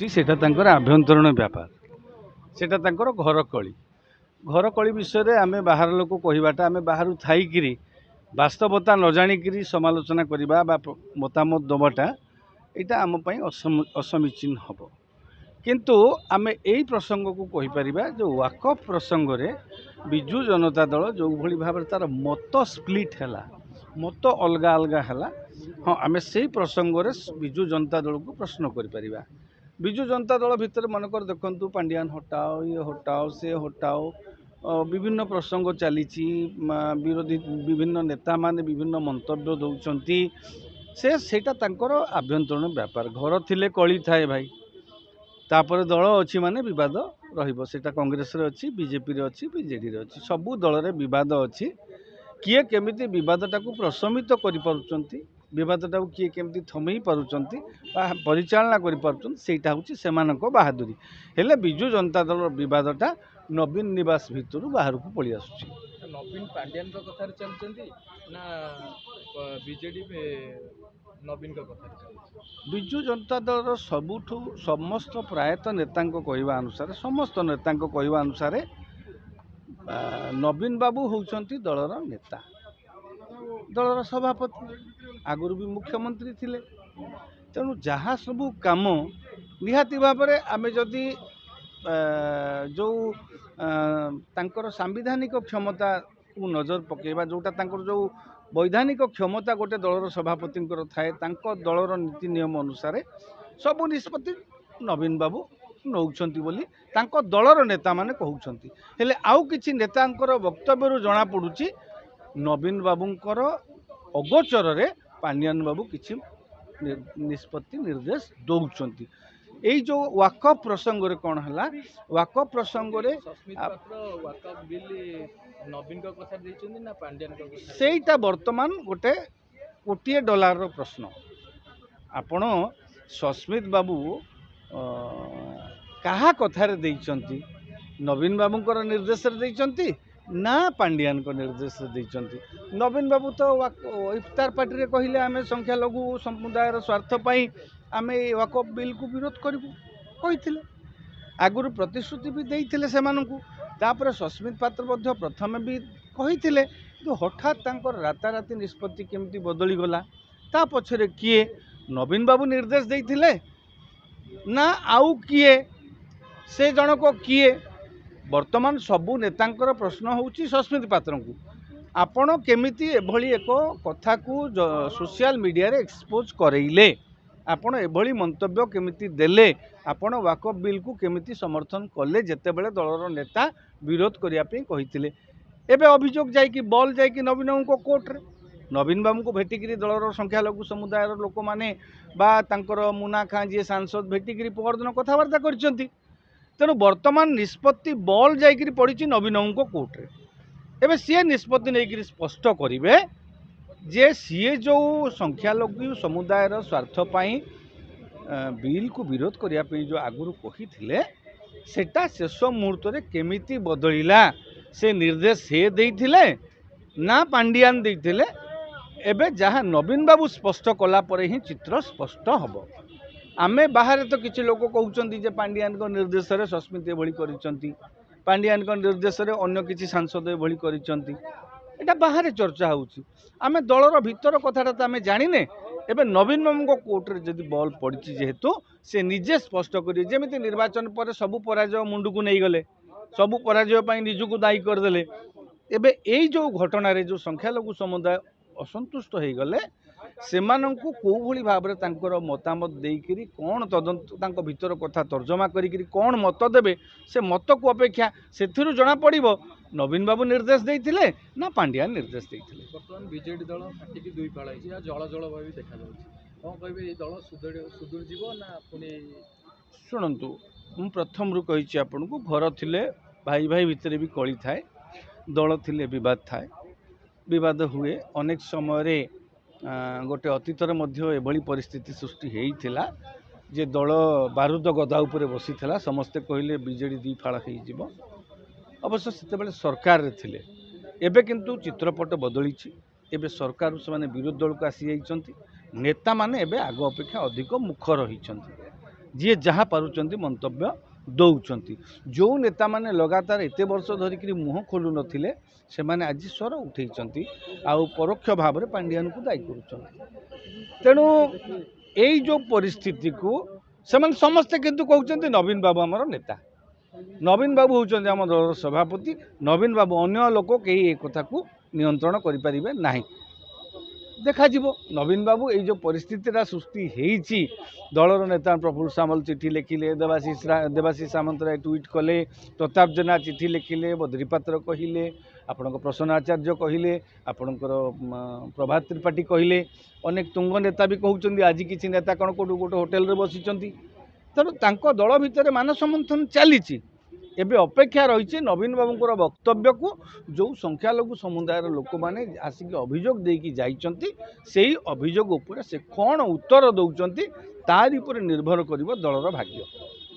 सृष्टि सेटा तांकर आभ्यंतरण व्यापार सेटा तांकर घर कली विषय रे आमे बाहर लोक कहवाटा आमे बाहर थाईकिरी वास्तवता न जाणिकी समालोचना करवा मतामत दबाटा यहाँ आम असमीचीन हम किंतु आमे यही प्रसंग को कहीपर जो वाकफ प्रसंग रे विजु जनता दल जो भली भाव तार मत स्प्लिट है मत अलग अलग है हाँ आम से प्रसंग रे विजु जनता दल को प्रश्न करिपरिबा। विजु जनता दल भितर मनकर देखंतु पांडियान हटाओ ये हटाओ से हटाओ विभिन्न प्रसंग चली विरोधी विभिन्न नेता माने विभिन्न मंतव्य दौरान सेटा तांकर आभ्यंतरण व्यापार घर थिले कली थाए भाई तापर दल अच्छी माने विवाद रहिबो सेटा कांग्रेस रे अच्छी बीजेपी रे अच्छी बीजेडी रे अच्छी सबू दल रे विवाद अच्छी किए केमिति विवादटा को प्रशमित करि पारुचंती विवादटा को किए केमिति थमई पारुचंती परिचालना करि पारुचंती सेटा होची सेमानक बहादुरी हेले बिजु जनता दल विवादटा नवीन निवास भितर बाहर को पळि आसुची। नवीन पांड्यान कथा चलती ना बीजेडी नवीन कथा बिजु जनता दल सबुठु समस्त प्रायतः नेता कहवा अनुसार समस्त नेता कहवा अनुसार नवीन बाबू होउचंती दलर नेता दलर सभापति आगुरी भी मुख्यमंत्री थिले तेणु जहाँ सबू काम निहाती भाव में आम जदि जो तांकर सांविधानिक क्षमता को नजर पकेबा जोटा तांकर जो वैधानिक क्षमता गोटे दलर सभापति थाए दलर नीति नियम अनुसार सबू निष्पत्ति नवीन बाबू नौचंती बोली तांको दलर नेता माने कहउचंती हेले आउ किछि नेतांकर वक्तव्य जना पड़ुची नवीन बाबूंकर अगोचर रे पांडियान बाबू किछि निष्पत्ति निर्देश दौचंती एई जो वाकफ प्रसंग रे कोन हला वाकफ प्रसंग रे वाकफ बिल नवीन का कथा दैचंती ना पांड्यान का कथा सेटा वर्तमान गोटे $1 रो प्रश्न आपण सस्मित बाबू कहा कथार देइचंती नवीन बाबूंकर निर्देश देइचंती ना पांडियान को निर्देश देइचंती। नवीन बाबू तो इफ्तार पार्टी रे कहिले आमे संख्या लघु समुदायर स्वार्थ पाई आमे वाकफ बिल को विरोध करिबु कहिथिले आगुरु प्रतिश्रुति भी देइथिले सेमानकु तापर सस्मित पात्र मध्य प्रथम भी कहिथिले कि हठात तांकर राताराती निष्पत्ति केमती बदली गला ता पछरे किए नवीन बाबू निर्देश देइथिले ना आउ किए से जनक किए वर्तमान सबू नेतांकर प्रश्न होउची सस्मित पात्र को आपण केमिति एभली एक कथा को सोशल मीडिया रे एक्सपोज करैले आपण एभली मंतव्य केमिति देले आपण वाकफ बिल को केमिति समर्थन कले जेते बेले दलर नेता विरोध करिया पे कहिथिले एबे अभियोग जाय कि बॉल जाय कि नवीन बाबू को कोर्ट रे नवीन बाबू को भेटिकी दलर संख्या लघु समुदाय लोक मैंने मुना खां जी सांसद भेटिकी परदिन कथबार्ता कर तेणु वर्तमान निष्पत्ति बॉल जाइए पड़ी नवीन बाबू को कोर्ट रे एबे सी निष्पत्ति नहीं स्पष्ट करेंगे जे सी जो संख्यालघु समुदाय स्वार्थ पाई बिल को विरोध करने जो आगुरी कही सेटा शेष मुहूर्त में केमिति बदलिला से निर्देश से देइथिले ना पांडियान देइथिले एबे जहाँ नवीन बाबू स्पष्ट कला पर ही चित्र स्पष्ट हम आमे बाहर तो किसी लोग कहते पांडियान को निर्देश रे सस्मित एभली करिसंती पांडियान को निर्देश रे अन्य किसी सांसद एभली करिसंती एटा बाहर चर्चा होउची आमे दलर भीतर कथाटा तो आमे जानिने एबे नवीन बाबू को कोर्ट रे जदि बॉल पड़ी जेहेतु से निजे स्पष्ट करी जेमिति निर्वाचन पर सबु पराजय मुंडू को नहीं गले सबु पराजय पई निजुको दायी करदेले एबे एई जो घटना रे जो संख्यालघु समुदाय असंतुष्ट हो गले सेमानंकु को भली भाव रे तांकर मतामत देइकिरी कोन तदंत तांको भीतर कथा तर्जमा करिकिरी कोन मत देबे से मत को अपेक्षा सेथिरु जणा पड़िबो नवीन बाबू निर्देश देइथिले ना पांड्यान निर्देश देइथिले। वर्तमान बीजेडी दल फाटिकी दुई फाळ होइछि आ जळ जळ भाबी देखा जाउछि कोन कहबे ए दल सुदूर जीवो ना पुनी सुनंतु मु प्रथम रु कहिछि आपन को घर थिले भाई भाई भितर भी कळी थाए दल थिले विवाद थाए विवाद हुए अनेक समय रे गोटे अतीतर मध्य एभली परिस्थिति सृष्टि होइथिला जे दल बारूद गदा उपरे बसी थिला समस्ते कहले बीजेडी दी फाळ होई जिवो अवश्य सेते बेले सरकार रे थिले एबे किंतु चित्रपट बदलिछि एबे सरकार से माने विरोध दल को आसी जाइछंती नेता माने एबे आगो अपेक्षा अधिक मुखर होइछंती जी जहाँ पारुचंती मंतव्य दौरान जो नेता माने लगातार एत वर्ष धरिक मुह खोलु नथिले से माने आज स्वर उठे आउ परोक्ष भाव में पांडियान को दायी कर तेणु यही जो परिस्थिति को से समस्ते किंतु कहते नवीन बाबू आमर नेता नवीन बाबू होउछन्ति आम दल सभापति नवीन बाबू अन्य लोक कहीं एक कथा को नियंत्रण करें ना देखा नवीन बाबू ये जो परिस्थितिटा सृष्टि होती दलर नेता प्रफुल्ल सामल चिठी लिखिले देवाशीष सामंतराय ट्वीट कले प्रताप जेना चिठी लिखिले बद्रीपात्र कहले आपण प्रसन्न आचार्य कहले आपणकर प्रभात त्रिपाठी कहले अनेक तुंग नेता भी कहते आज किसी नेता कौन कौट गोटे होटेल रे बसी तेणु दल भितर मानस मंथन चली एबे अपेक्षा रही नवीन बाबूर वक्तव्य को जो संख्यालघु समुदायर लोक मैंने आसिक अभियोग देकी जाइछन्ति सेही अभियोग उपरे से कौन उत्तर दौरान तारी पर निर्भर कर दलर भाग्य।